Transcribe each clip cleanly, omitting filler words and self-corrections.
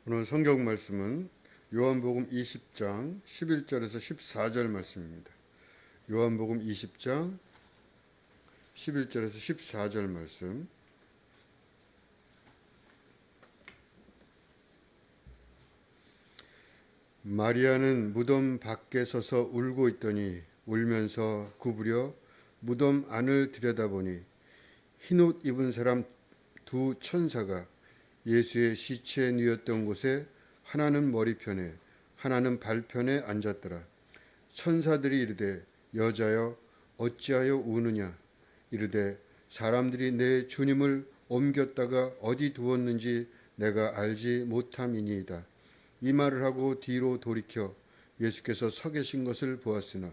오늘 성경 말씀은 요한복음 20장 11절에서 14절 말씀입니다. 요한복음 20장 11절에서 14절 말씀. 마리아는 무덤 밖에 서서 울고 있더니 울면서 구부려 무덤 안을 들여다보니 흰옷 입은 사람 두 천사가 예수의 시체에 누웠던 곳에 하나는 머리편에 하나는 발편에 앉았더라. 천사들이 이르되 여자여 어찌하여 우느냐 이르되 사람들이 내 주님을 옮겼다가 어디 두었는지 내가 알지 못함이니이다. 이 말을 하고 뒤로 돌이켜 예수께서 서 계신 것을 보았으나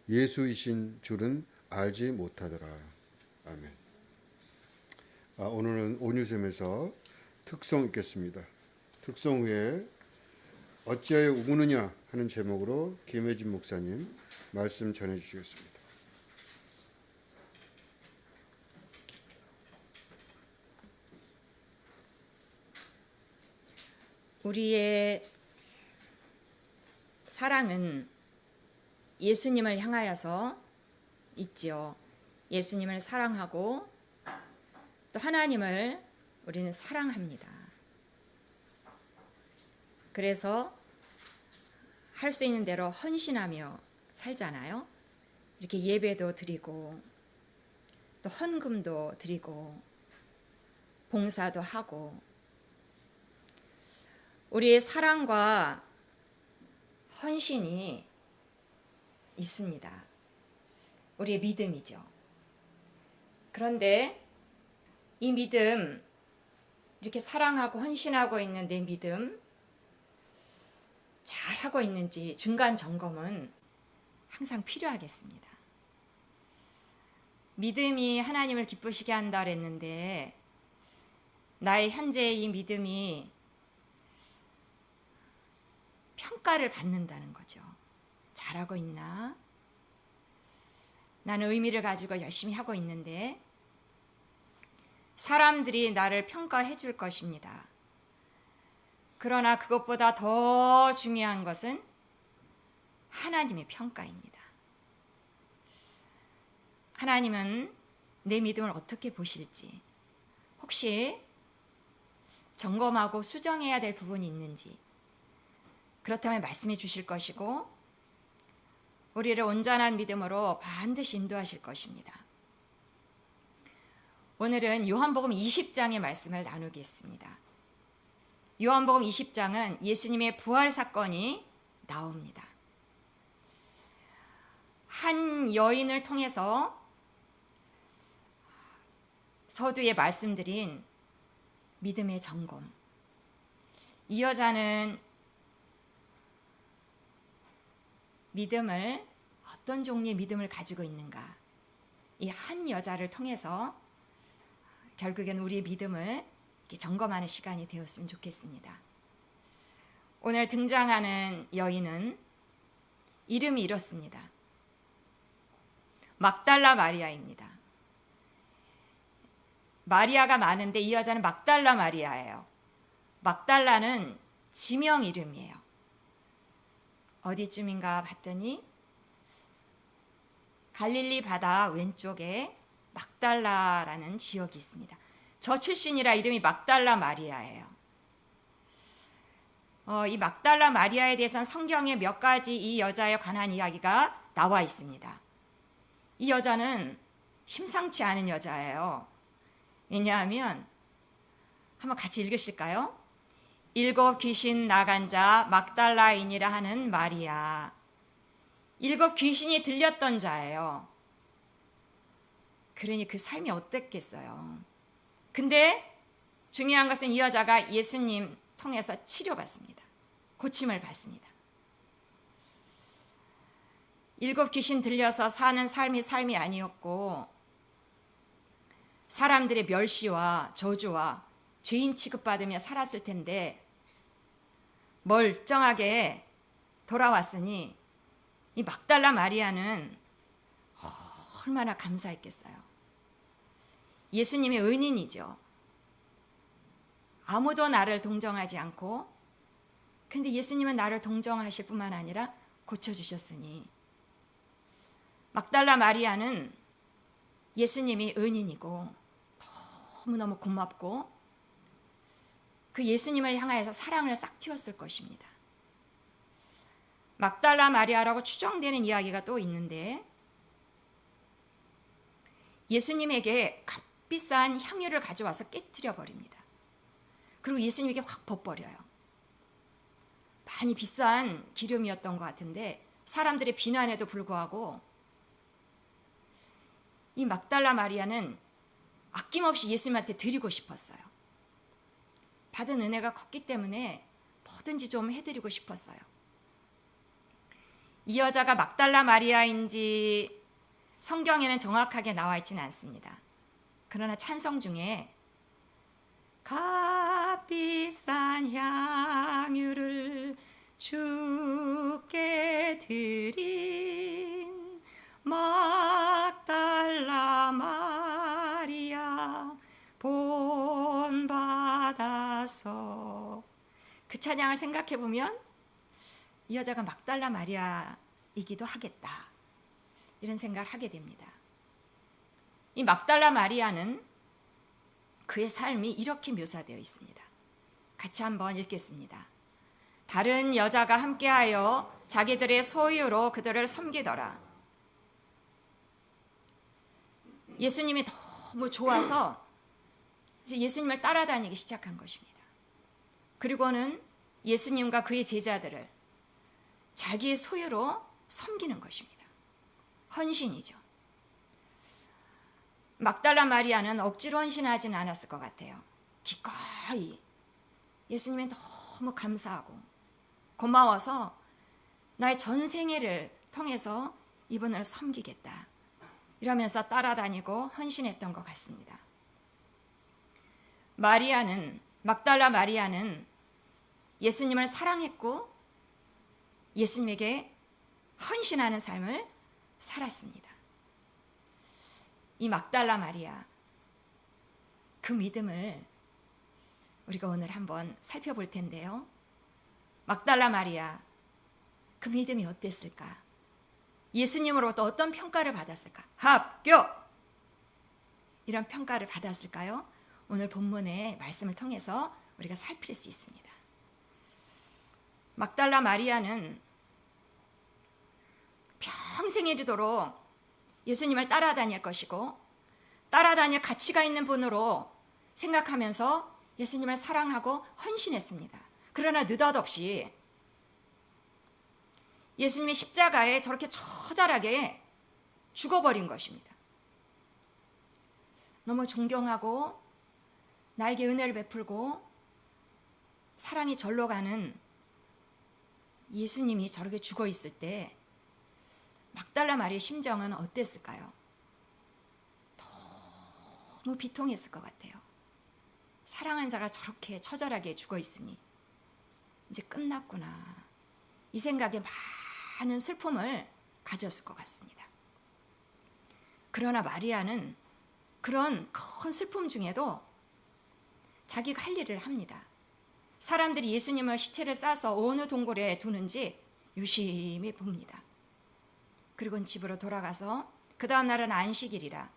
예수이신 줄은 알지 못하더라. 아멘. 오늘은 온유샘에서 특송 읽겠습니다. 특송 후에 어찌하여 우느냐 하는 제목으로 김혜진 목사님 말씀 전해 주시겠습니다. 우리의 사랑은 예수님을 향하여서 있지요. 예수님을 사랑하고 또 하나님을 우리는 사랑합니다. 그래서 할 수 있는 대로 헌신하며 살잖아요. 이렇게 예배도 드리고 또 헌금도 드리고 봉사도 하고 우리의 사랑과 헌신이 있습니다. 우리의 믿음이죠. 그런데 이 믿음, 이렇게 사랑하고 헌신하고 있는 내 믿음 잘하고 있는지 중간 점검은 항상 필요하겠습니다. 믿음이 하나님을 기쁘시게 한다 그랬는데 나의 현재의 이 믿음이 평가를 받는다는 거죠. 잘하고 있나? 나는 의미를 가지고 열심히 하고 있는데 사람들이 나를 평가해 줄 것입니다. 그러나 그것보다 더 중요한 것은 하나님의 평가입니다. 하나님은 내 믿음을 어떻게 보실지, 혹시 점검하고 수정해야 될 부분이 있는지, 그렇다면 말씀해 주실 것이고 우리를 온전한 믿음으로 반드시 인도하실 것입니다. 오늘은 요한복음 20장의 말씀을 나누겠습니다. 요한복음 20장은 예수님의 부활 사건이 나옵니다. 한 여인을 통해서 서두에 말씀드린 믿음의 점검. 이 여자는 믿음을 어떤 종류의 믿음을 가지고 있는가? 이 한 여자를 통해서 결국엔 우리의 믿음을 점검하는 시간이 되었으면 좋겠습니다. 오늘 등장하는 여인은 이름이 이렇습니다. 막달라 마리아입니다. 마리아가 많은데 이 여자는 막달라 마리아예요. 막달라는 지명 이름이에요. 어디쯤인가 봤더니 갈릴리 바다 왼쪽에 막달라라는 지역이 있습니다. 저 출신이라 이름이 막달라 마리아예요. 이 막달라 마리아에 대해서는 성경에 몇 가지 이 여자에 관한 이야기가 나와 있습니다. 이 여자는 심상치 않은 여자예요. 왜냐하면 한번 같이 읽으실까요? 7 귀신 나간 자 막달라인이라 하는 마리아. 7 귀신이 들렸던 자예요. 그러니 그 삶이 어땠겠어요. 근데 중요한 것은 이 여자가 예수님 통해서 치료받습니다. 고침을 받습니다. 7 귀신 들려서 사는 삶이 아니었고 사람들의 멸시와 저주와 죄인 취급받으며 살았을 텐데 멀쩡하게 돌아왔으니 이 막달라 마리아는 얼마나 감사했겠어요. 예수님의 은인이죠. 아무도 나를 동정하지 않고 근데 예수님은 나를 동정하실 뿐만 아니라 고쳐주셨으니 막달라 마리아는 예수님이 은인이고 너무너무 고맙고 그 예수님을 향하여서 사랑을 싹 틔웠을 것입니다. 막달라 마리아라고 추정되는 이야기가 또 있는데 예수님에게 값비싼 향유를 가져와서 깨뜨려 버립니다. 그리고 예수님에게 확 벗버려요. 많이 비싼 기름이었던 것 같은데 사람들의 비난에도 불구하고 이 막달라 마리아는 아낌없이 예수님한테 드리고 싶었어요. 받은 은혜가 컸기 때문에 뭐든지 좀 해드리고 싶었어요. 이 여자가 막달라 마리아인지 성경에는 정확하게 나와 있지는 않습니다. 그러나 찬송 중에 값비싼 향유를 주께 드린 막달라 마리아 본받아서 그 찬양을 생각해 보면 이 여자가 막달라 마리아이기도 하겠다 이런 생각을 하게 됩니다. 이 막달라 마리아는 그의 삶이 이렇게 묘사되어 있습니다. 같이 한번 읽겠습니다. 다른 여자가 함께하여 자기들의 소유로 그들을 섬기더라. 예수님이 너무 좋아서 이제 예수님을 따라다니기 시작한 것입니다. 그리고는 예수님과 그의 제자들을 자기의 소유로 섬기는 것입니다. 헌신이죠. 막달라 마리아는 억지로 헌신하지는 않았을 것 같아요. 기꺼이 예수님이 너무 감사하고 고마워서 나의 전생애를 통해서 이분을 섬기겠다 이러면서 따라다니고 헌신했던 것 같습니다. 막달라 마리아는 예수님을 사랑했고 예수님에게 헌신하는 삶을 살았습니다. 이 막달라 마리아, 그 믿음을 우리가 오늘 한번 살펴볼 텐데요. 막달라 마리아, 그 믿음이 어땠을까? 예수님으로부터 어떤 평가를 받았을까? 합격! 이런 평가를 받았을까요? 오늘 본문의 말씀을 통해서 우리가 살필 수 있습니다. 막달라 마리아는 평생 이르도록 예수님을 따라다닐 것이고 따라다닐 가치가 있는 분으로 생각하면서 예수님을 사랑하고 헌신했습니다. 그러나 느닷없이 예수님의 십자가에 저렇게 처절하게 죽어버린 것입니다. 너무 존경하고 나에게 은혜를 베풀고 사랑이 절로 가는 예수님이 저렇게 죽어 있을 때 막달라 마리아의 심정은 어땠을까요? 너무 비통했을 것 같아요. 사랑한 자가 저렇게 처절하게 죽어 있으니 이제 끝났구나. 이 생각에 많은 슬픔을 가졌을 것 같습니다. 그러나 마리아는 그런 큰 슬픔 중에도 자기가 할 일을 합니다. 사람들이 예수님을 시체를 싸서 어느 동굴에 두는지 유심히 봅니다. 그리고는 집으로 돌아가서 그 다음 날은 안식일이라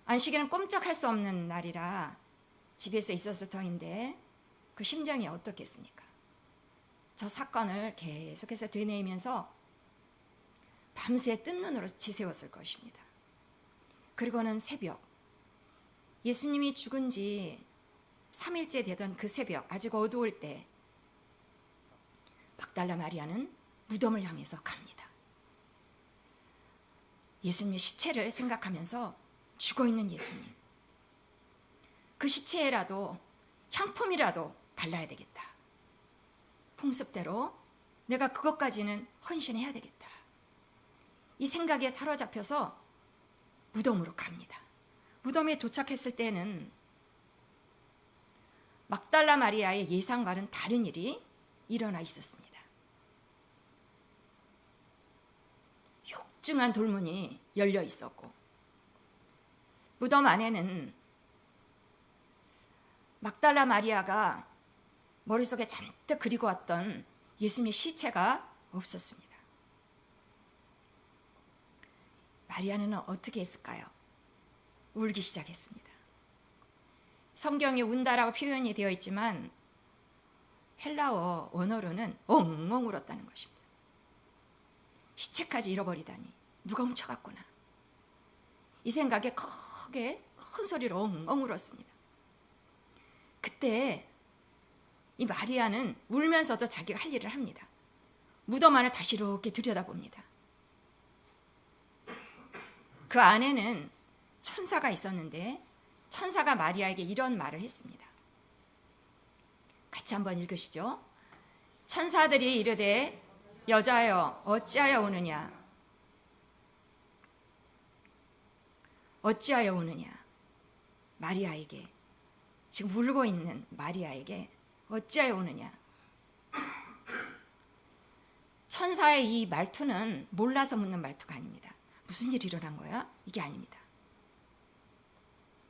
안식일은 꼼짝할 수 없는 날이라 집에서 있었을 터인데 그 심정이 어떻겠습니까? 저 사건을 계속해서 되뇌이면서 밤새 뜬 눈으로 지새웠을 것입니다. 그리고는 새벽 예수님이 죽은 지 3일째 되던 그 새벽 아직 어두울 때 막달라 마리아는 무덤을 향해서 갑니다. 예수님의 시체를 생각하면서 죽어있는 예수님, 그 시체라도 향품이라도 발라야 되겠다. 풍습대로 내가 그것까지는 헌신해야 되겠다. 이 생각에 사로잡혀서 무덤으로 갑니다. 무덤에 도착했을 때는 막달라 마리아의 예상과는 다른 일이 일어나 있었습니다. 육중한 돌문이 열려 있었고 무덤 안에는 막달라 마리아가 머릿속에 잔뜩 그리고 왔던 예수님의 시체가 없었습니다. 마리아는 어떻게 했을까요? 울기 시작했습니다. 성경에 운다라고 표현이 되어 있지만 헬라어 원어로는 엉엉 울었다는 것입니다. 시체까지 잃어버리다니 누가 훔쳐갔구나. 이 생각에 크게 큰 소리로 엉엉 울었습니다. 그때 이 마리아는 울면서도 자기가 할 일을 합니다. 무덤 안을 다시 이렇게 들여다봅니다. 그 안에는 천사가 있었는데 천사가 마리아에게 이런 말을 했습니다. 같이 한번 읽으시죠. 천사들이 이르되 여자여 어찌하여 우느냐. 어찌하여 우느냐. 마리아에게, 지금 울고 있는 마리아에게 어찌하여 우느냐. 천사의 이 말투는 몰라서 묻는 말투가 아닙니다. 무슨 일이 일어난 거야? 이게 아닙니다.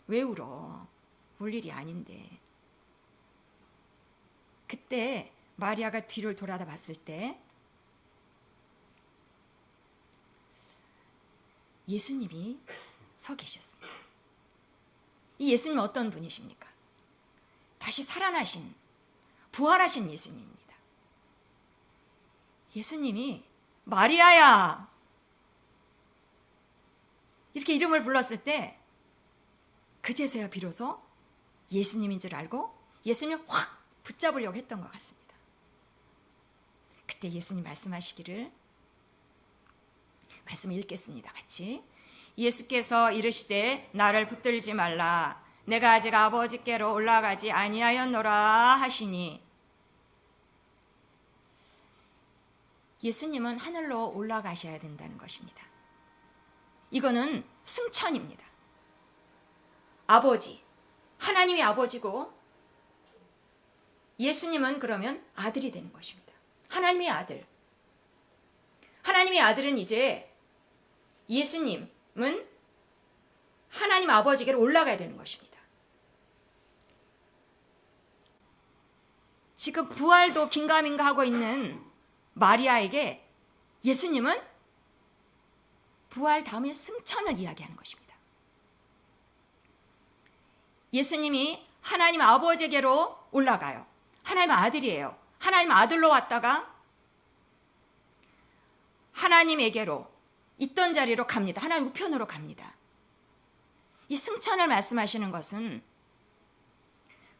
왜 울어? 울 일이 아닌데. 그때 마리아가 뒤를 돌아다 봤을 때 예수님이 서 계셨습니다. 이 예수님은 어떤 분이십니까? 다시 살아나신, 부활하신 예수님입니다. 예수님이 마리아야 이렇게 이름을 불렀을 때 그제서야 비로소 예수님인 줄 알고 예수님을 확 붙잡으려고 했던 것 같습니다. 그때 예수님 말씀하시기를, 말씀을 읽겠습니다. 같이. 예수께서 이르시되 나를 붙들지 말라. 내가 아직 아버지께로 올라가지 아니하였노라 하시니. 예수님은 하늘로 올라가셔야 된다는 것입니다. 이거는 승천입니다. 아버지, 하나님이 아버지고 예수님은 그러면 아들이 되는 것입니다. 하나님의 아들. 하나님의 아들은 이제 예수님은 하나님 아버지께로 올라가야 되는 것입니다. 지금 부활도 긴가민가 하고 있는 마리아에게 예수님은 부활 다음에 승천을 이야기하는 것입니다. 예수님이 하나님 아버지께로 올라가요. 하나님 아들이에요. 하나님 아들로 왔다가 하나님에게로 있던 자리로 갑니다. 하나님 우편으로 갑니다. 이 승천을 말씀하시는 것은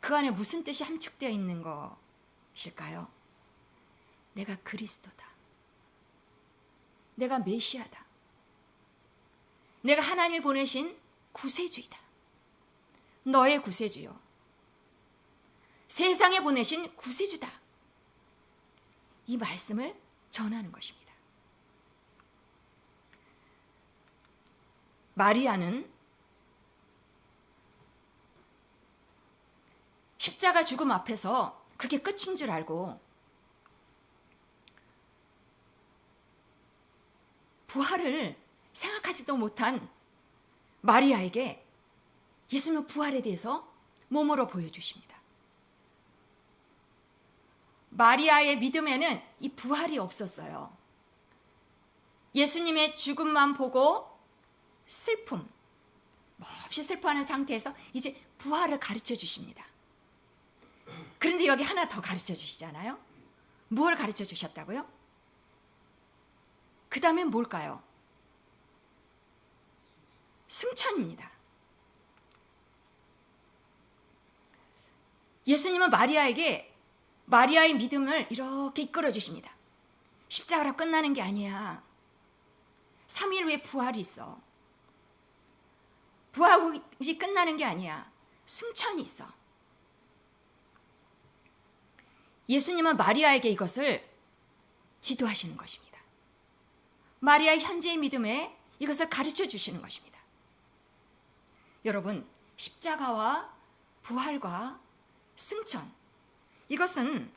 그 안에 무슨 뜻이 함축되어 있는 것일까요? 내가 그리스도다. 내가 메시아다. 내가 하나님이 보내신 구세주이다. 너의 구세주요. 세상에 보내신 구세주다. 이 말씀을 전하는 것입니다. 마리아는 십자가 죽음 앞에서 그게 끝인 줄 알고 부활을 생각하지도 못한 마리아에게 예수님의 부활에 대해서 몸으로 보여주십니다. 마리아의 믿음에는 이 부활이 없었어요. 예수님의 죽음만 보고 슬픔, 몹시 슬퍼하는 상태에서 이제 부활을 가르쳐 주십니다. 그런데 여기 하나 더 가르쳐 주시잖아요. 뭘 가르쳐 주셨다고요? 그 다음엔 뭘까요? 승천입니다. 예수님은 마리아에게 마리아의 믿음을 이렇게 이끌어 주십니다. 십자가로 끝나는 게 아니야. 3일 후에 부활이 있어. 부활이 끝나는 게 아니야. 승천이 있어. 예수님은 마리아에게 이것을 지도하시는 것입니다. 마리아의 현재의 믿음에 이것을 가르쳐 주시는 것입니다. 여러분, 십자가와 부활과 승천, 이것은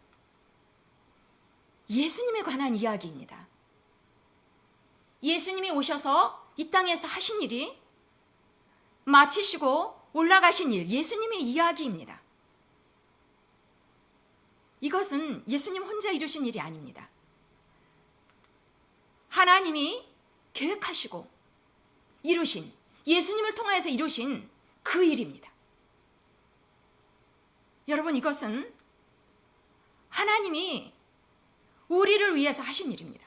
예수님에 관한 이야기입니다. 예수님이 오셔서 이 땅에서 하신 일이 마치시고 올라가신 일, 예수님의 이야기입니다. 이것은 예수님 혼자 이루신 일이 아닙니다. 하나님이 계획하시고 이루신, 예수님을 통하여서 이루신 그 일입니다. 여러분, 이것은 하나님이 우리를 위해서 하신 일입니다.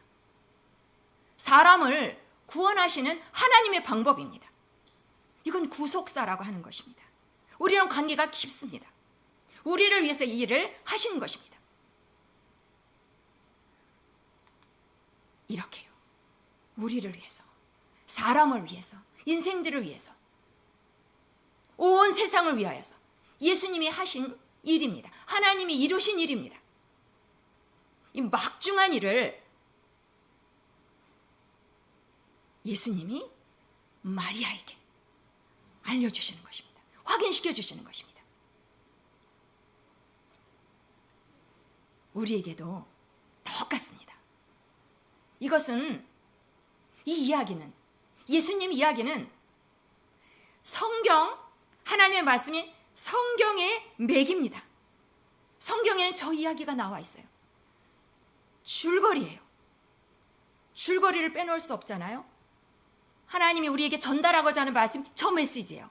사람을 구원하시는 하나님의 방법입니다. 이건 구속사라고 하는 것입니다. 우리랑 관계가 깊습니다. 우리를 위해서 이 일을 하신 것입니다. 이렇게요. 우리를 위해서, 사람을 위해서, 인생들을 위해서, 온 세상을 위하여서 예수님이 하신 일입니다. 하나님이 이루신 일입니다. 이 막중한 일을 예수님이 마리아에게 알려주시는 것입니다. 확인시켜 주시는 것입니다. 우리에게도 똑같습니다. 이것은, 이 이야기는, 예수님 이야기는 성경, 하나님의 말씀이 성경의 맥입니다. 성경에는 저 이야기가 나와 있어요. 줄거리예요. 줄거리를 빼놓을 수 없잖아요. 하나님이 우리에게 전달하고자 하는 말씀, 저 메시지예요.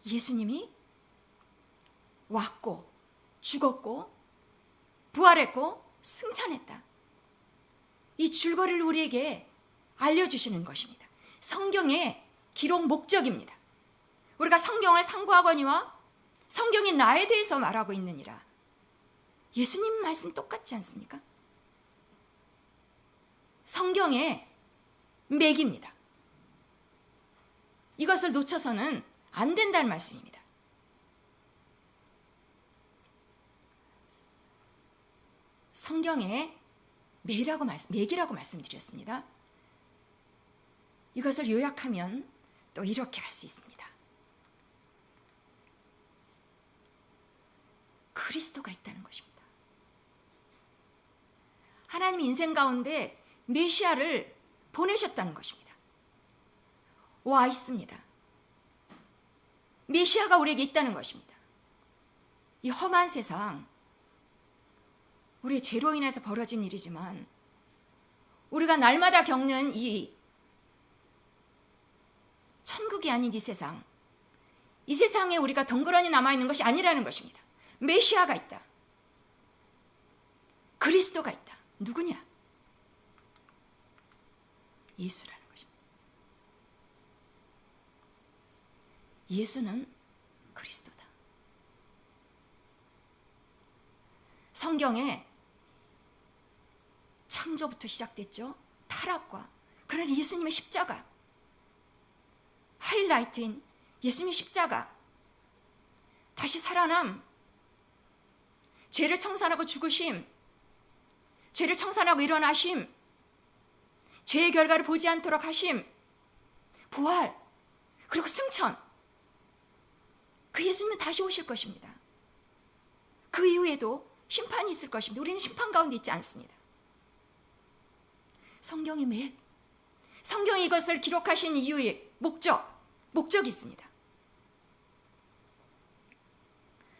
예수님이 왔고 죽었고 부활했고 승천했다. 이 줄거리를 우리에게 알려주시는 것입니다. 성경의 기록 목적입니다. 우리가 성경을 상고하거니와 성경이 나에 대해서 말하고 있느니라. 예수님 말씀 똑같지 않습니까? 성경의 맥입니다. 이것을 놓쳐서는 안 된다는 말씀입니다. 성경의 맥이라고 말씀드렸습니다. 이것을 요약하면 또 이렇게 할 수 있습니다. 그리스도가 있다는 것입니다. 하나님 인생 가운데 메시아를 보내셨다는 것입니다. 와 있습니다. 메시아가 우리에게 있다는 것입니다. 이 험한 세상, 우리의 죄로 인해서 벌어진 일이지만 우리가 날마다 겪는 이 천국이 아닌 이 세상에 우리가 덩그러니 남아있는 것이 아니라는 것입니다. 메시아가 있다. 그리스도가 있다. 누구냐? 예수라는 것입니다. 예수는 그리스도다. 성경에 창조부터 시작됐죠. 타락과, 그러나 예수님의 십자가, 하이라이트인 예수님의 십자가, 다시 살아남, 죄를 청산하고 죽으심, 죄를 청산하고 일어나심, 죄의 결과를 보지 않도록 하심, 부활, 그리고 승천. 그 예수님은 다시 오실 것입니다. 그 이후에도 심판이 있을 것입니다. 우리는 심판 가운데 있지 않습니다. 성경의 맥, 성경이 이것을 기록하신 이유의 목적이 있습니다.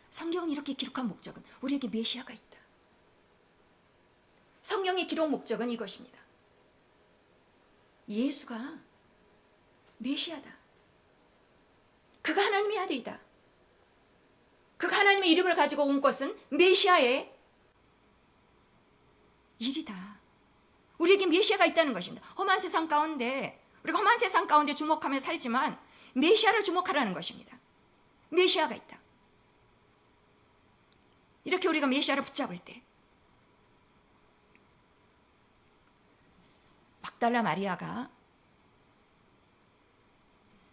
성경이 이렇게 기록한 목적은 우리에게 메시아가 있다. 성경의 기록 목적은 이것입니다. 예수가 메시아다. 그가 하나님의 아들이다. 그가 하나님의 이름을 가지고 온 것은 메시아의 일이다. 우리에게 메시아가 있다는 것입니다. 험한 세상 가운데, 우리가 험한 세상 가운데 주목하며 살지만 메시아를 주목하라는 것입니다. 메시아가 있다. 이렇게 우리가 메시아를 붙잡을 때, 막달라 마리아가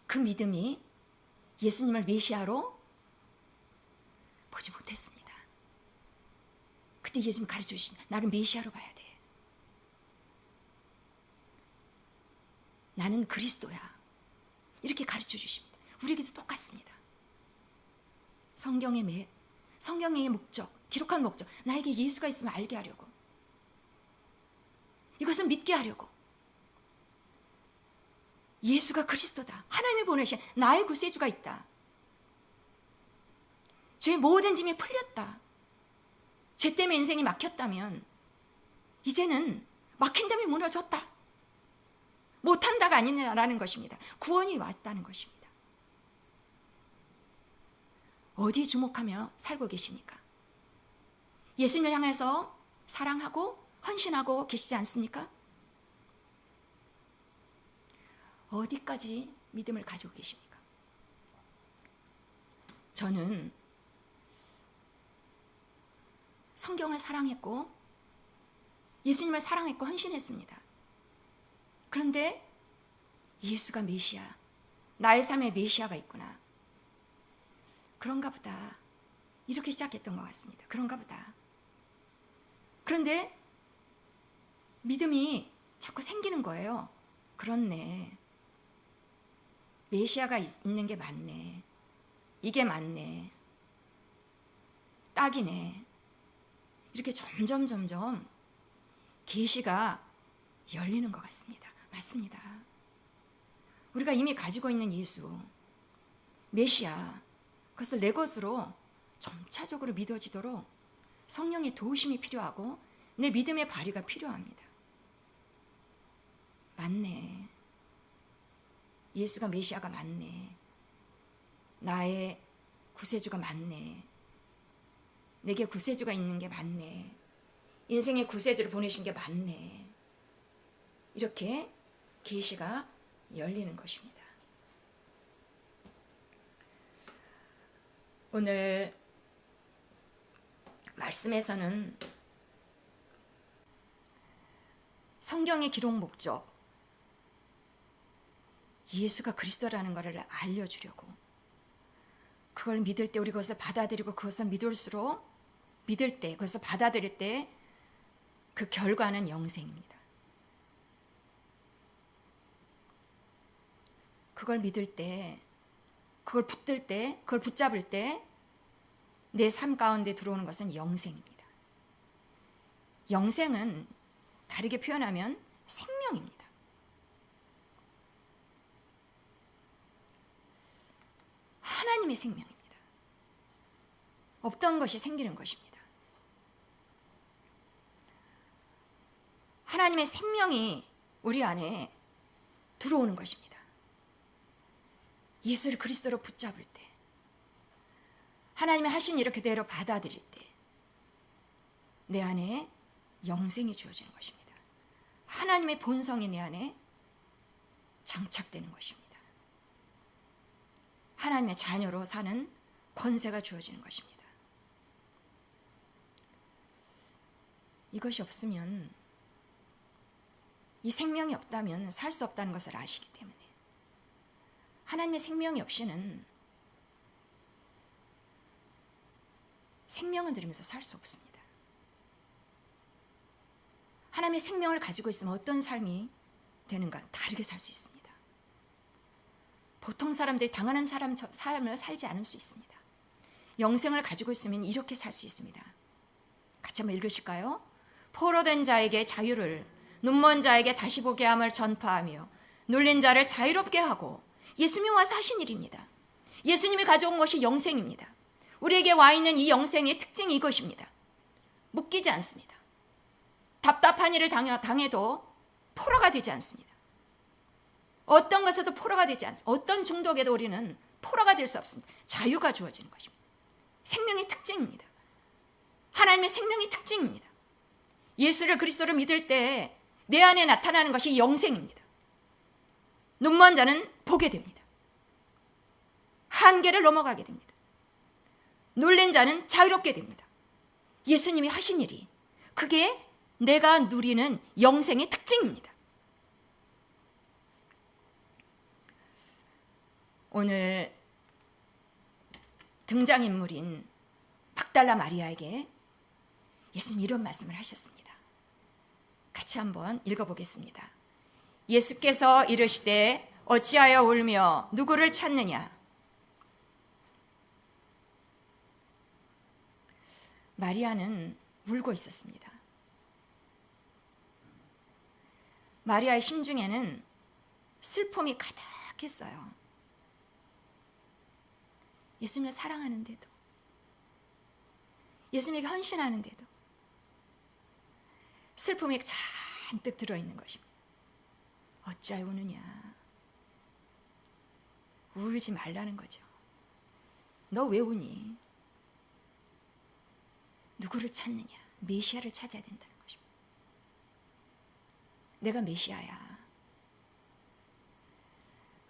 그 믿음이 예수님을 메시아로 보지 못했습니다. 그때 예수님 가르쳐 주십니다. 나를 메시아로 봐야 돼. 나는 그리스도야. 이렇게 가르쳐 주십니다. 우리에게도 똑같습니다. 성경의 목적, 기록한 목적, 나에게 예수가 있으면 알게 하려고, 이것을 믿게 하려고, 예수가 그리스도다. 하나님이 보내신 나의 구세주가 있다. 죄의 모든 짐이 풀렸다. 죄 때문에 인생이 막혔다면 이제는 막힌 다음에 무너졌다. 못한다가 아니라는 것입니다. 구원이 왔다는 것입니다. 어디 주목하며 살고 계십니까? 예수님을 향해서 사랑하고 헌신하고 계시지 않습니까? 어디까지 믿음을 가지고 계십니까? 저는 성경을 사랑했고 예수님을 사랑했고 헌신했습니다. 그런데 예수가 메시아, 나의 삶에 메시아가 있구나. 그런가 보다. 이렇게 시작했던 것 같습니다. 그런가 보다. 그런데 믿음이 자꾸 생기는 거예요. 그렇네. 메시아가 있는 게 맞네. 이게 맞네. 딱이네. 이렇게 점점 계시가 열리는 것 같습니다. 맞습니다. 우리가 이미 가지고 있는 예수, 메시아, 그것을 내 것으로 점차적으로 믿어지도록 성령의 도우심이 필요하고 내 믿음의 발휘가 필요합니다. 맞네. 예수가 메시아가 맞네. 나의 구세주가 맞네. 내게 구세주가 있는 게 맞네. 인생의 구세주를 보내신 게 맞네. 이렇게 계시가 열리는 것입니다. 오늘 말씀에서는 성경의 기록 목적, 예수가 그리스도라는 것을 알려주려고, 그걸 믿을 때 우리 그것을 받아들이고 그것을 믿을 때 그것을 받아들일 때 그 결과는 영생입니다. 그걸 믿을 때, 그걸 붙들 때, 그걸 붙잡을 때 내 삶 가운데 들어오는 것은 영생입니다. 영생은 다르게 표현하면 생명입니다. 하나님의 생명입니다. 없던 것이 생기는 것입니다. 하나님의 생명이 우리 안에 들어오는 것입니다. 예수를 그리스도로 붙잡을 때, 하나님의 하신 일을 그대로 받아들일 때 내 안에 영생이 주어지는 것입니다. 하나님의 본성이 내 안에 장착되는 것입니다. 하나님의 자녀로 사는 권세가 주어지는 것입니다. 이것이 없으면, 이 생명이 없다면 살 수 없다는 것을 아시기 때문에, 하나님의 생명이 없이는 생명을 들으면서 살 수 없습니다. 하나님의 생명을 가지고 있으면 어떤 삶이 되는가 다르게 살 수 있습니다. 보통 사람들이 당하는 삶을 살지 않을 수 있습니다. 영생을 가지고 있으면 이렇게 살 수 있습니다. 같이 한번 읽으실까요? 포로된 자에게 자유를, 눈먼 자에게 다시 보게 함을 전파하며 눌린 자를 자유롭게 하고, 예수님이 와서 하신 일입니다. 예수님이 가져온 것이 영생입니다. 우리에게 와 있는 이 영생의 특징이 이것입니다. 묶이지 않습니다. 답답한 일을 당해도 포로가 되지 않습니다. 어떤 것에도 포로가 되지 않습니다. 어떤 중독에도 우리는 포로가 될 수 없습니다. 자유가 주어지는 것입니다. 생명의 특징입니다. 하나님의 생명의 특징입니다. 예수를 그리스도로 믿을 때 내 안에 나타나는 것이 영생입니다. 눈먼 자는 보게 됩니다. 한계를 넘어가게 됩니다. 눌린 자는 자유롭게 됩니다. 예수님이 하신 일이, 그게 내가 누리는 영생의 특징입니다. 오늘 등장인물인 막달라 마리아에게 예수님 이런 말씀을 하셨습니다. 같이 한번 읽어보겠습니다. 예수께서 이르시되 어찌하여 울며 누구를 찾느냐? 마리아는 울고 있었습니다. 마리아의 심중에는 슬픔이 가득했어요. 예수님을 사랑하는데도, 예수님에게 헌신하는데도, 슬픔이 잔뜩 들어있는 것입니다. 어찌하여 우느냐? 울지 말라는 거죠. 너 왜 우니? 누구를 찾느냐? 메시아를 찾아야 된다는 것입니다. 내가 메시아야.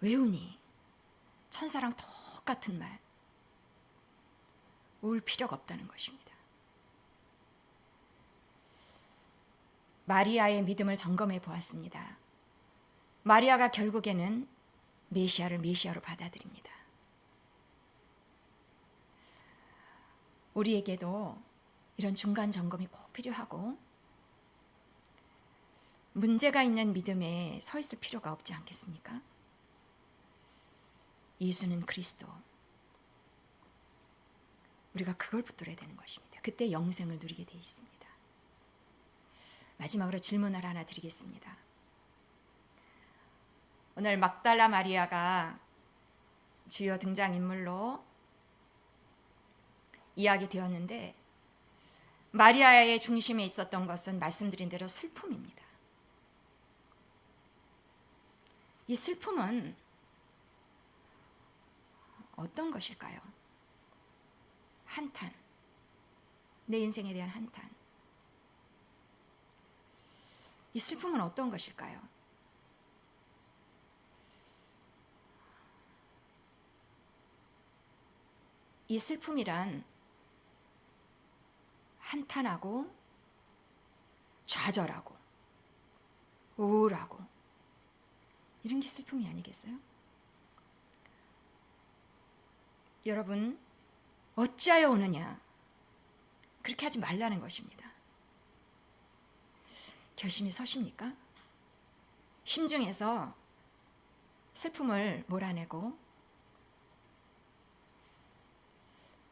왜 우니? 천사랑 똑같은 말. 울 필요가 없다는 것입니다. 마리아의 믿음을 점검해 보았습니다. 마리아가 결국에는 메시아를 메시아로 받아들입니다. 우리에게도 이런 중간 점검이 꼭 필요하고 문제가 있는 믿음에 서 있을 필요가 없지 않겠습니까? 예수는 그리스도. 우리가 그걸 붙들어야 되는 것입니다. 그때 영생을 누리게 되어 있습니다. 마지막으로 질문을 하나 드리겠습니다. 오늘 막달라 마리아가 주요 등장인물로 이야기되었는데 마리아의 중심에 있었던 것은 말씀드린 대로 슬픔입니다. 이 슬픔은 어떤 것일까요? 한탄. 내 인생에 대한 한탄. 이 슬픔은 어떤 것일까요? 이 슬픔이란 한탄하고 좌절하고 우울하고 이런 게 슬픔이 아니겠어요? 여러분, 어찌하여 오느냐? 그렇게 하지 말라는 것입니다. 결심이 서십니까? 심중에서 슬픔을 몰아내고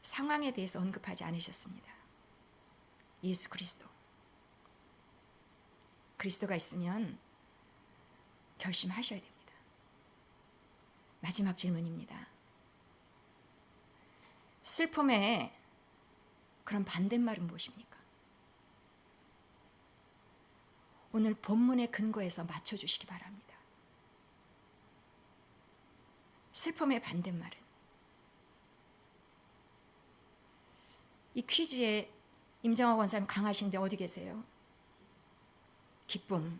상황에 대해서 언급하지 않으셨습니다. 예수 그리스도. 그리스도가 있으면 결심하셔야 됩니다. 마지막 질문입니다. 슬픔의 그런 반대말은 무엇입니까? 오늘 본문의 근거에서 맞춰주시기 바랍니다. 슬픔의 반대말은 이 퀴즈에 임정화 권사님 강하신데 어디 계세요? 기쁨을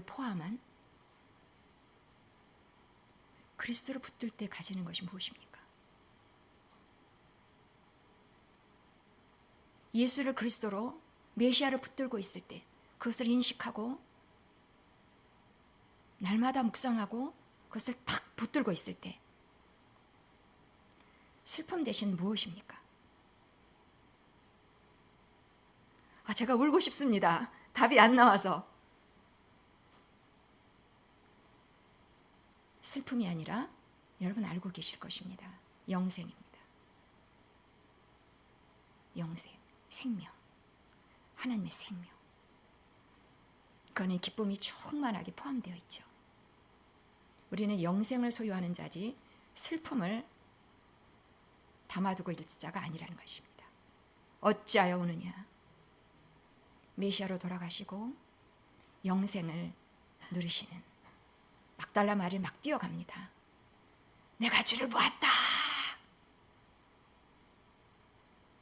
포함한 그리스도를 붙들 때 가지는 것이 무엇입니까? 예수를 그리스도로 메시아를 붙들고 있을 때 그것을 인식하고 날마다 묵상하고 그것을 탁 붙들고 있을 때 슬픔 대신 무엇입니까? 제가 울고 싶습니다. 답이 안 나와서. 슬픔이 아니라 여러분 알고 계실 것입니다. 영생입니다. 영생, 생명. 하나님의 생명. 그거는 기쁨이 충만하게 포함되어 있죠. 우리는 영생을 소유하는 자지 슬픔을 담아두고 있을 자가 아니라는 것입니다. 어찌하여 오느냐? 메시아로 돌아가시고 영생을 누리시는 막달라 마리아 막 뛰어갑니다. 내가 주를 보았다.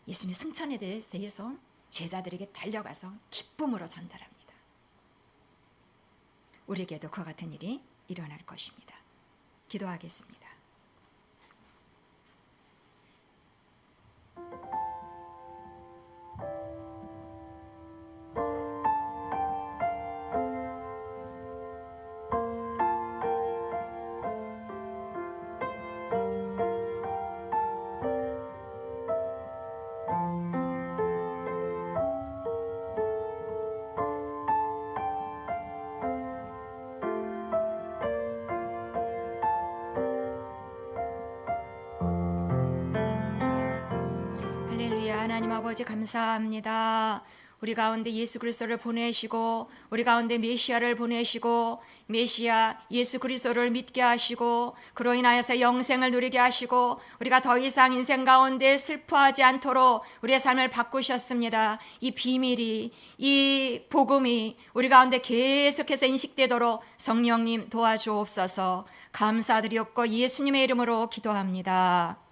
예수님의 승천에 대해서 제자들에게 달려가서 기쁨으로 전달합니다. 우리에게도 그와 같은 일이 일어날 것입니다. 기도하겠습니다. 하나님 아버지 감사합니다. 우리 가운데 예수 그리스도를 보내시고 우리 가운데 메시아를 보내시고 메시아 예수 그리스도를 믿게 하시고 그로 인하여서 영생을 누리게 하시고 우리가 더 이상 인생 가운데 슬퍼하지 않도록 우리의 삶을 바꾸셨습니다. 이 비밀이 이 복음이 우리 가운데 계속해서 인식되도록 성령님 도와주옵소서. 감사드리옵고 예수님의 이름으로 기도합니다.